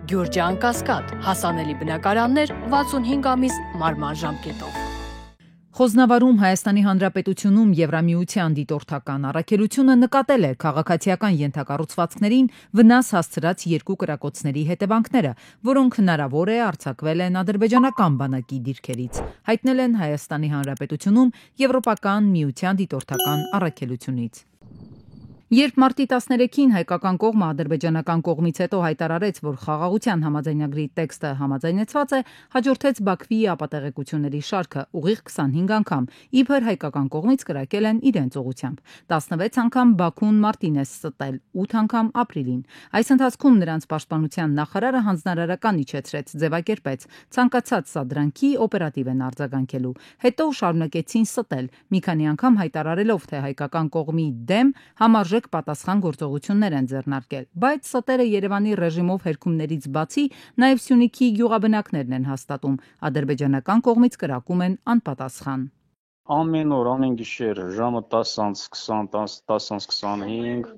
Գյուրջան Կասկադ, հասանելի բնակարաններ 65 ամիս մարման ժամկետով։ Խոսնավարում Հայաստանի Հանրապետությունում Եվրամիության դիտորդական առաքելությունը նկատել է քաղաքացիական ենթակառուցվածքներին վնաս հասցրած երկու կրակոցների հետևանքները, որոնք հնարավոր է արձակվել են ադրբեջանական բանակի դիրքերից, հայտնել են Հայաստանի Հանրապետությունում Եվրոպական միության դիտորդական առաքելությունից։ Երբ մարտի 13-ին հայկական կողմը ադրբեջանական կողմից հետո հայտարարեց, որ խաղաղության համաձայնագրի տեքստը համաձայնեցված է, հաջորդեց Բաքվի ապատեղեկությունների շարքը ուղիղ 25 անգամ, իբր հայկական կողմից կրակել են իրենց ուղղությամբ։ 16 անգամ Բաքուն մարտին է ստել, 8 անգամ ապրիլին։ Այս ընթացքում նրանց պաշտպանության նախարարը հանձնարարական իջեցրեց, ձևակերպեց, ցանկացած սադրանքի օպերատիվ են արձագանքելու։ Հետո շարունակեցին ստել, մի քանի անգամ հայտարարելով, թե հայկական կողմի դեմ համարժեք պատասխան գործողություններ են ձեռնարկել, բայց ստերը Երևանի ռեժիմով հերքումներից բացի նաև Սյունիքի գյուղաբնակներն են հաստատում, ադրբեջանական կողմից կրակում են անպատասխան։ Ամեն օր, ամեն գիշեր ժամը 10:20, 10:25,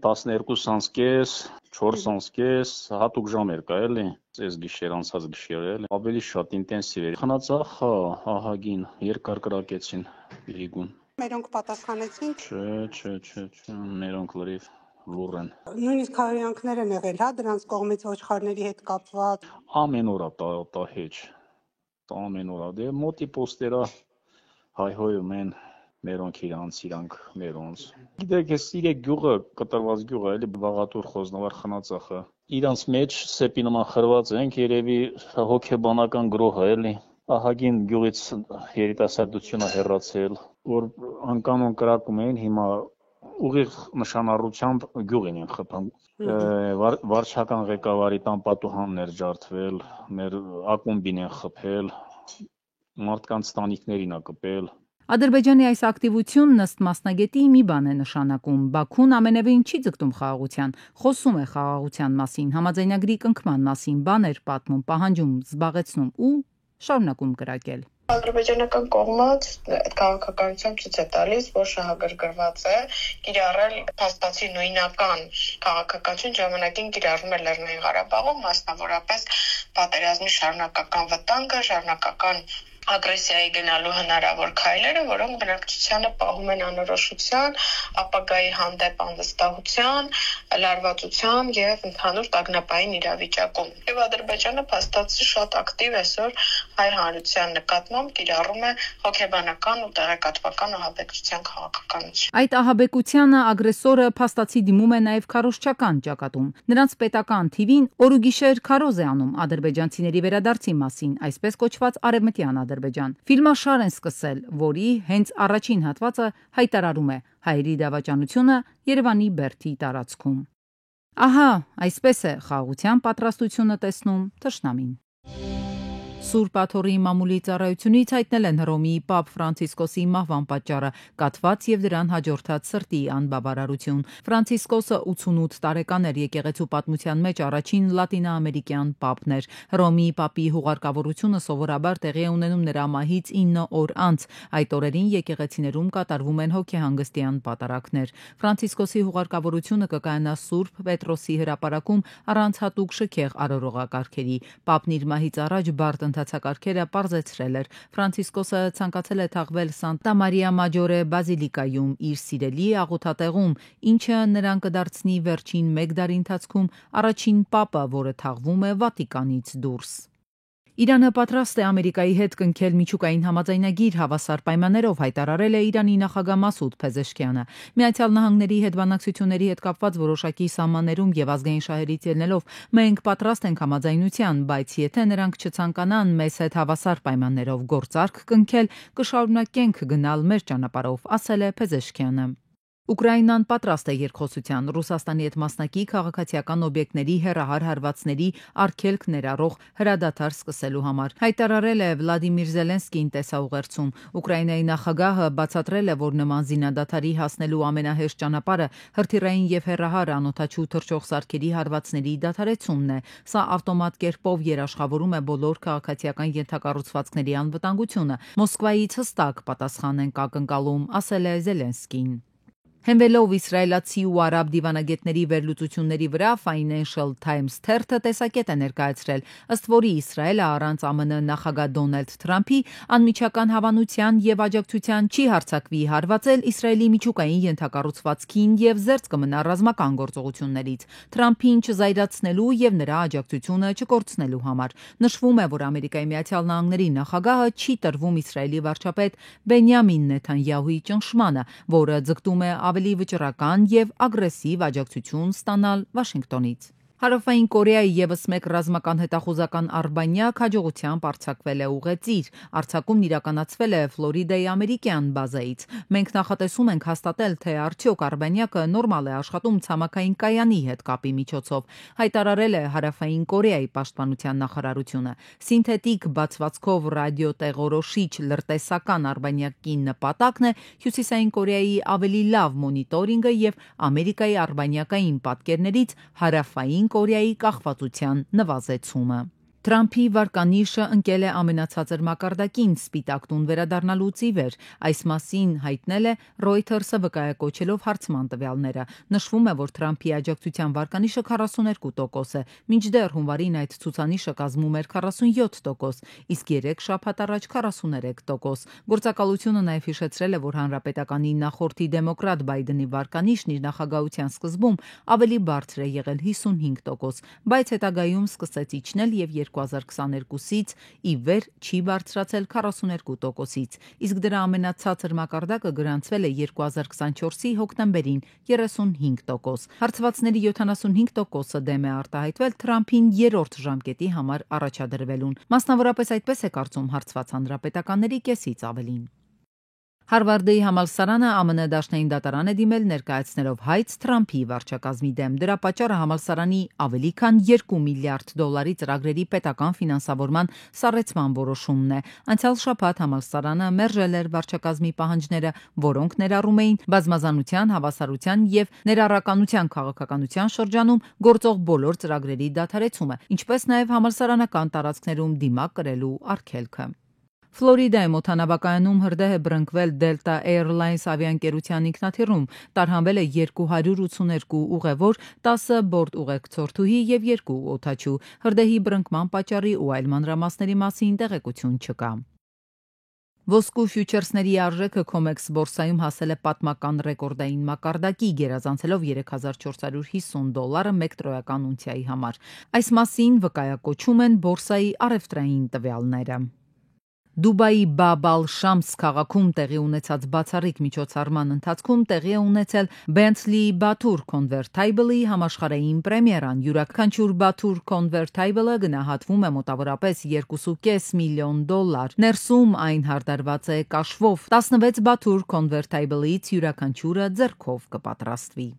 12:30, 4:30, հատուկ ժամ էր կա էլի, այս գիշեր, անցած գիշեր էլի, ավելի շատ ինտենսիվ էր։ Խնածախ, ահագին, երկար կրակեցին իրիկուն։ Մերոնք պատասխանեցին։ Չէ, մերոնք լրիվ լուռ են։ Նույնիսկ հայհոյանքներ են եղել, հա, դրանց կողմից ոչխարների հետ կապված։ Ամեն օր տա հեչ, ամեն օր դե մոտի պոստերա հայհոյում են, մերոնք իրանք մերոնց։ Գիտեք, այս իրեք գյուղը, կտրված գյուղը, էլի Վաղատուր Խոզնավար Խնածախը, իրանց մեջ սեպի նման խրված ենք, երևի հոգեբանական գրոհը էլի։ Ահագին գյուղից երիտասարդությունը հեռացել, որ անկանոն կրակում էին, հիմա ուղիղ նշանառությամբ գյուղին են խփում։ Վարչական ղեկավարի տան պատուհաններ ջարդվել, մեր ակումբին են խփել, մարդկանց տանիքներին է կպել։ Ադրբեջանի այս ակտիվությունն ըստ մասնագետի մի բան է նշանակում. Բաքուն ամենևին չի ձգտում խաղաղության, խոսում է խաղաղության մասին, համաձայնագրի կնքման մասին, բաներ պատմում, պահանջում, զբաղեցնում ու շարունակում կրակել։ Ադրբեջանական կողմը այդ քաղաքականությամբ ցույց է տալիս, որ շահագրգռված է, կիրառել փաստացի նույնական քաղաքականություն ժամանակին կիրառվում է Լեռնային Ղարաբաղում, մասնավորապես պատերազմի շարունակական վտանգը, շարունակական ագրեսիայի գնալու հնարավոր քայլերը, որոնք բնակչությանը պահում են անորոշության, ապագայի հանդեպ անվստահության, լարվածության եւ ընդհանուր տագնապային իրավիճակում։ Եվ Ադրբեջանը փաստացի շատ ակտիվ այսօր հայ հանրության նկատմամբ կիրառում է հոգեբանական ու տեղեկատվական ահաբեկչության քաղաքականություն։ Այդ ահաբեկությանը ագրեսորը փաստացի դիմում է նաև քարոզչական ճակատում։ Նրանց պետական թիվին օր ու գիշեր քարոզ է անում ադրբեջանցիների վերադարձի մասին, այսպես կոչված արևմտյան Ադրբեջան։ Ֆիլմաշար են սկսել, որի հենց առաջին հատվածը հայտարարում է հայերի դավաճանությունը Երևանի Բերդի տարածքում։ Ահա, այսպես է խաղաղության պատրաստությունը տեսնում թշնամին։ Սուրբ Աթոռի մամուլի ծառայությունից հայտնել են Հռոմի Պապ Ֆրանցիսկոսի մահվան պատճառը, կաթված եւ դրան հաջորդած սրտի անբավարարություն։ Ֆրանցիսկոսը 88 տարեկան էր, եկեղեցու պատմության մեջ առաջին լատինաամերիկյան պապն էր։ Հռոմի Պապի հուղարկավորությունը սովորաբար տեղի է ունենում նրա մահից 9 օր անց։ Այդ օրերին եկեղեցիներում կատարվում են հոգեհանգստյան պատարակներ։ Ֆրանցիսկոսի հուղարկավորությունը կկայանա Սուրբ Պետրոսի հրապարակում առանց հատուկ շքեղ արարողակարգերի։ Պապն իր մահից առաջ բարդ ընթացակարգերը պարզեցրել էր։ Ֆրանցիսկոսը ցանկացել է թաղվել Սանտա Մարիա Մաջորե բազիլիկայում իր սիրելի աղոթատեղում, ինչը նրան կդարձնի վերջին 1 դարի ընթացքում առաջին պապը, որը թաղվում է Վատիկանից դուրս։ Իրանը պատրաստ է Ամերիկայի հետ կնքել միջուկային համաձայնագիր հավասար պայմաններով, հայտարարել է Իրանի նախագահ Մասուդ Փեզեշքյանը։ Միացյալ Նահանգների հետ բանակցությունների հետ կապված որոշակի սահմաններում եւ ազգային շահերից ելնելով մենք պատրաստ ենք համաձայնության, բայց եթե նրանք չցանկանան մեզ հետ հավասար պայմաններով գործարք կնքել, կշարունակենք գնալ մեր ճանապարհով, ասել է Փեզեշքյանը։ Ուկրաինան պատրաստ է երկխոսության Ռուսաստանի հետ մասնակի քաղաքացիական օբյեկտների հեռահար հարվածների արգելք ներառող հրադադար սկսելու համար, հայտարարել է Վլադիմիր Զելենսկին տեսաուղերձում։ Ուկրաինայի նախագահը բացատրել է, որ նման զինադադարի հասնելու ամենահեշտ ճանապարհը հրթիռային եւ հեռահար անօդաչու թռչող սարքերի հարվածների դադարեցումն է։ Սա ավտոմատ կերպով երաշխավորում է բոլոր քաղաքացիական ենթակառուցվածքների անվտանգությունը։ Մոսկվայից հստակ պատասխան ենք ակնկալում, ասել է Զելենսկին։ Հենվելով իսրայելացի ու արաբ դիվանագետների վերլուծությունների վրա Financial Times թերթը տեսակետ է ներկայացրել, ըստ որի Իսրայելը առանց ԱՄՆ նախագահ Դոնալդ Թրամփի անմիջական հավանության եւ աջակցության չի հարձակվի հարվածել Իսրայելի միջուկային ենթակառուցվածքին եւ զերծ կմնա ռազմական գործողություններից, Թրամփին չզայրացնելու եւ նրա աջակցությունը չկորցնելու համար։ Նշվում է, որ Ամերիկայի Միացյալ Նահանգների նախագահը չի տրվում Իսրայելի վարչապետ Բենյամին Նեթանյահուի ճնշմանը, որը ձգտում է ավելի վճռական եւ ագրեսիվ աջակցություն ստանալ Վաշինգտոնից։ Հարավային Կորեայի եւս մեկ ռազմական հետախուզական արբանյակ հաջողությամբ արձակվել է ուղեծիր։ Արձակումն իրականացվել է Ֆլորիդայի ամերիկյան բազայից։ Մենք նախատեսում ենք հաստատել, թե արդյոք արբանյակը նորմալ է աշխատում ցամաքային կայանի հետ կապի միջոցով, հայտարարել է Հարավային Կորեայի պաշտպանության նախարարությունը։ Սինթետիկ բացվածքով ռադիոտեղորոշիչ լրտեսական արբանյակի նպատակն է Հյուսիսային Կորեայի ավելի լավ մոնիտորինգը եւ Ամերիկայի արբանյակային պատկերներից հարավային Կորեայի կախվածության նվազեցումը։ Թրամփի վարկանիշը ընկել է ամենացածր մակարդակին Սպիտակ տուն վերադառնալուց ի վեր։ Այս մասին հայտնել է Reuters-ը վկայակոչելով հարցման տվյալները։ Նշվում է, որ Թրամփի աջակցության վարկանիշը 42% է, մինչդեռ հունվարին այդ ցուցանիշը կազմում էր 47%, իսկ 3 շաբաթ առաջ 43%։ Գործակալությունը նաև հիշեցրել է, որ հանրապետականի նախորդի դեմոկրատ Բայդենի վարկանիշն իր նախագահության սկզբում ավելի բարձր է եղել 55%, բայց հետագայում սկսեց իջնել եւ 2022-ից ի վեր չի բարձրացել 42%-ից, իսկ դրա ամենացածր մակարդակը գրանցվել է 2024-ի հոկտեմբերին 35%։ Հարցվածների 75%-ը դեմ է արտահայտվել Թրամփին երրորդ ժամկետի համար առաջադրվելուն։ Մասնավորապես այդպես է կարծում հարցված հանրապետականների կեսից ավելին։ Հարվարդի համալսարանը ԱՄՆ դաշնային դատարան է դիմել ներկայացնելով հայց Թրամփի վարչակազմի դեմ։ Դրա պատճառը համալսարանի ավելի քան $2 միլիարդ ծրագրերի պետական ֆինանսավորման սառեցման որոշումն է։ Անցյալ շաբաթ համալսարանը մերժել էր վարչակազմի պահանջները, որոնք ներառում էին բազմազանության, հավասարության եւ ներառականության քաղաքականության շրջանում գործող բոլոր ծրագրերի դադարեցումը, ինչպես նաեւ համալսարանական տարածքներում դիմակ կրելու արգելքը։ Ֆլորիդայի օդանավակայանում հրդեհ է բռնկվել Delta Airlines ավիաընկերության ինքնաթիռում, տարհանվել է 282 ուղևոր, 10 բորտ ուղեկցորդուհի եւ 2 օդաչու։ Հրդեհի բռնկման պատճառի ու այլ մանրամասների մասին տեղեկություն չկա։ Ոսկու ֆյուչերսների արժեքը COMEX բորսայում հասել է պատմական ռեկորդային մակարդակի, գերազանցելով $3450 մեկ տրոյական ունցիայի համար։ Այս մասին վկայակոչում են բորսայի առևտրային տվյալները։ Դուբայի Բաբ ալ-Շամս քաղաքում տեղի ունեցած բացառիկ միջոցառման ընթացքում տեղի է ունեցել Bentley Batur Convertible-ի համաշխարհային պրեմիերան։ Յուրաքանչյուր Batur Convertible-ը գնահատվում է մոտավորապես $2.5 միլիոն։ Ներսում այն հարդարված է կաշվով։ 16 Batur Convertible-ից յուրաքանչյուրը ձեռքով կպատրաստվի։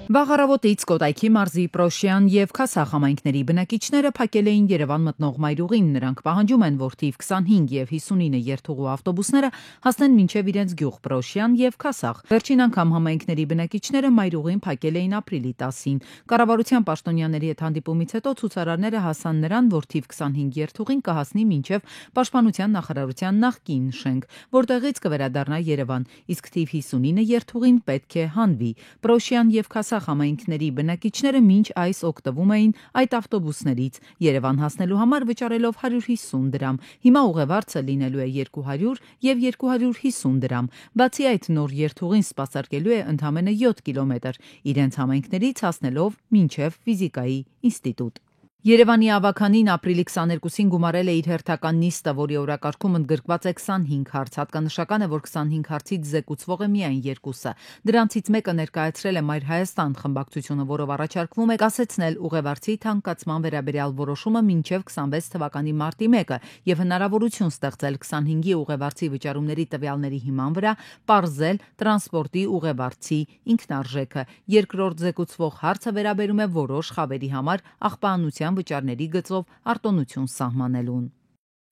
Վաղ առավոտից Կոտայքի մարզի Պրոշյան եւ Քասախ համայնքների բնակիչները փակել էին Երևան մտնող մայրուղին։ Նրանք պահանջում են, որ թիվ 25 եւ 59 երթուղու ավտոբուսները հասնեն մինչեւ իրենց գյուղ Պրոշյան եւ Քասախ։ Վերջին անգամ համայնքների բնակիչները մայրուղին փակել էին ապրիլի 10-ին։ Կառավարության պաշտոնյաների հետ հանդիպումից հետո ցուցարարները հասան նրան, որ թիվ 25 երթուղին կհասնի մինչեւ Պաշտպանության նախարարության նախկին շենք, որտեղից կվերադառնա Երևան, իսկ թիվ 59 երթուղին պետք է հանվի։ Պրոշյան եւ Քասախ համայնքների բնակիչները մինչ այս օգտվում էին այդ ավտոբուսներից, Երևան հասնելու համար վճարելով 150 դրամ։ Հիմա ուղևորը լինելու է 200 եւ 250 դրամ։ Բացի այդ, նոր երթուղին սպասարկելու է ընդամենը 7 կիլոմետր, իրենց համայնքներից հասնելով մինչև ֆիզիկայի ինստիտուտ։ Երևանի ավականին ապրիլի 22-ին գումարել է իր հերթական նիստը, որի օրակարգում ընդգրկված է 25 հարց։ Հատկանշական է, որ 25 հարցից զեկուցվող է միայն 2-ը։ Դրանցից մեկը ներկայացրել է Մայր Հայաստան խմբակցությունը, որով առաջարկվում է կասեցնել ուղևորցի թանկացման վերաբերյալ որոշումը մինչև 26 թվականի մարտի 1-ը եւ հնարավորություն ստեղծել 25-ի ուղևորցի վճարումների տվյալների հիման վրա պարզել տրանսպորտի ուղևորցի ինքնարժեքը։ Երկրորդ զեկուցվող հարցը վերաբերում է որոշ խավերի համար աղբանության վճարների գծով արտոնություն սահմանելուն։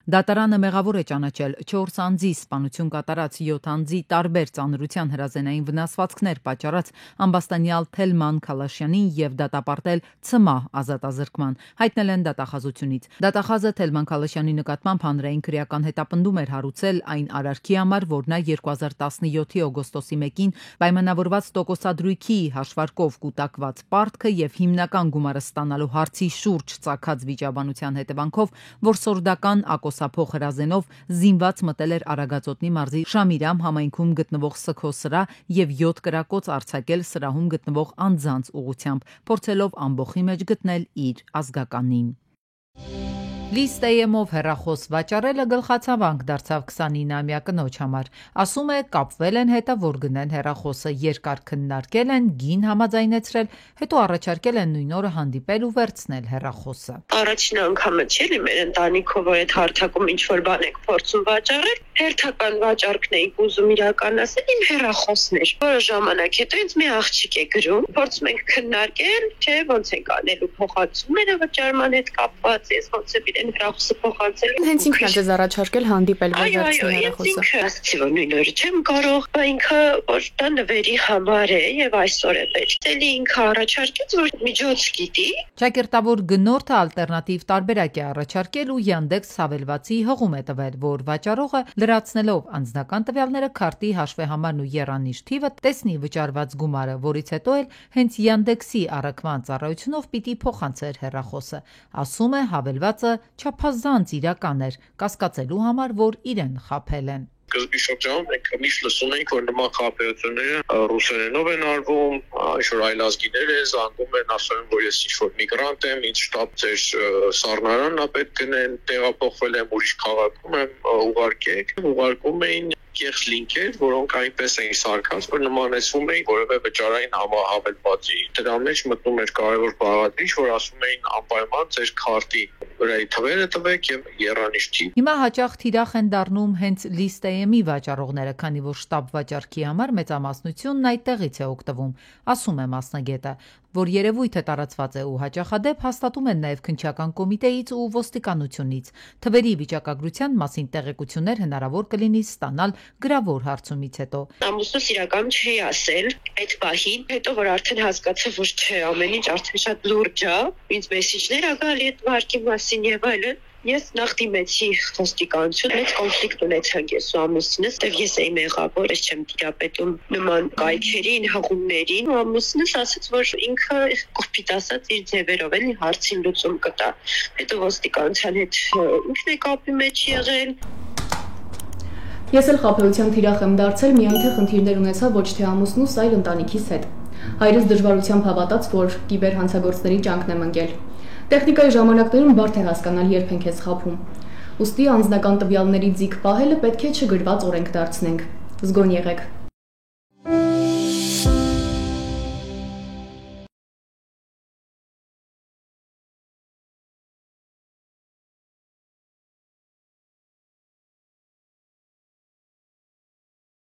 Դատարանը մեղավոր է ճանաչել 4 անձի սպանություն կատարած 7 անձի տարբեր ծանրության հրազենային վնասվածքներ պատճառած ամբաստանյալ Թելման Քալաշյանին եւ դատապարտել ՑՄԱ ազատազրկման, հայտնել են դատախազությունից։ Դատախազը Թելման Քալաշյանի նկատմամբ հանրային քրեական հետապնդում էր հարուցել այն արարքի համար, որ նա 2017-ի օգոստոսի 1-ին պայմանավորված տոկոսադրույքի հաշվարկով կուտակված պարտքը եւ հիմնական գումարը ստանալու հարցի շուրջ ծագած վիճաբանության հետևանքով որսորդական ակոսափող հրազենով զինված մտել էր Արագածոտնի մարզի Շամիրամ համայնքում գտնվող Սքո սրահ եւ 7 կրակոց արձակել սրահում գտնվող անձանց ուղղությամբ, փորձելով ամբոխի մեջ գտնել իր ազգականին։ Լիստեյեմով հեռախոս վաճառելը գլխացավանք դարձավ 29-ամյա կնոջ համար։ Ասում է, կապվել են հետը, որ գնեն հեռախոսը, երկար քննարկել են, գին համաձայնեցրել, հետո առաջարկել են նույն օրը հանդիպել ու վերցնել հեռախոսը։ Առաջին անգամը չէ՞ լի մեր ընտանիքով այդ հարթակում ինչ որ բան եք փորձում վաճառել, հերթական վաճառքն էի ուզում իրականացնել, իմ հեռախոսն էր։ Որոշ ժամանակ հետո ինձ մի աղջիկ է գրում, փորձում ենք քննարկել, թե ոնց ենք անելու փոխանցումները վճարման հետ կապված, ես ոնց է իրեն հեռախոսը փոխանցել։ Հենց ինքն է ձեզ առաջարկել հանդիպել վերցնել հեռախոսը։ Ասացի, որ նույն օրը չեմ կարող, ինքը որ դա նվերի համար է եւ այսօր է պետք։ Էլի ինքը առաջարկեց, որ միջոց գիտի։ Ճակերտավոր գնորդը ալտերնատիվ տարբերակ է առաջարկել ու Yandex հավելվածի հղում է տվել, որ վաճառողը լրացնելով անձնական տվյալները, քարտի հաշվեհամարն ու եռանիշ թիվը տեսնի վճարված գումարը, որից հետո էլ հենց Yandex-ի առաքման ծառայությունով պիտի փոխանցեր հեռախոսը։ Ասում է, հավելվածը չափազանց իրական էր, կասկածելու համար, որ իրեն խաբել են։ Սկզբի շրջանում մենք միշտ լսում ենք, որ նման խաբեությունները ռուսերենով են արվում, ինչ-որ այլազգիներ են զանգում են, ասում են, որ ես ինչ-որ միգրանտ եմ, ինձ շտապ ձեր սառնարանն է պետք գնեն, տեղափոխվել եմ ուրիշ քաղաքում եմ, ուղարկեք, ուղարկում էին կեղծ լինքեր, որոնք այնպես էին սարքած, որ նմանեցվում էին որևէ վճարային հավելվածի։ Դրա մեջ մտնում էր կարևոր բաղադրիչ, որ ասում էին անպայման ձեր քարտի վրայի թվերը տվեք եւ եռանիշ թիվ։ Հիմա հաճախ թիրախ են դառնում հենց List.am-ի վաճառողները, քանի որ շտապ վաճառքի համար մեծամասնությունն այդտեղից է օգտվում, ասում է մասնագետը, որ երևույթը տարածված է ու հաճախադեպ հաստատում են նաև քննչական կոմիտեից ու ոստիկանությունից։ Թվերի վիճակագրության մասին տեղեկություններ հնարավոր կլինի ստանալ գրավոր հարցումից հետո։ Ամուսնուս իրական չի ասել այդ պահին, հետո որ արդեն հասկացա, որ չէ, ամեն ինչ արդեն շատ լուրջ է, ինձ մեսիջներ ա գալի այդ վարկի մասին եւ այլն։ Ես նախ դիմեցի ոստիկանություն, մեծ կոնֆլիկտ ունեցանք ես ու ամուսինս, դեռ ես էի մեղավոր, ես չեմ տիրապետում նման կայքերին, հղումներին, ու ամուսինս ասաց, որ ինքը կոպիտ ասած իր ձևերով էլի հարցին լուծում կտա։ Հետո ոստիկանության հետ ինքն է կապի մեջ եղել։ Ես էլ խաբեության թիրախ եմ դարձել, միայն թե խնդիրներ ունեցա ոչ թե ամուսնուս, այլ ընտանիքիս հետ։ Հայրս դժվարությամբ հավատաց, որ կիբերհանցագործների ճանկն եմ ընկել։ Տեխնիկայի ժամանակներում բարդ է հասկանալ, երբ ենք ես խաբում։ Ուստի անձնական տվյալների ձիգ պահելը պետք է չգրված օրենք դարձնենք։ Զգոն եղեք։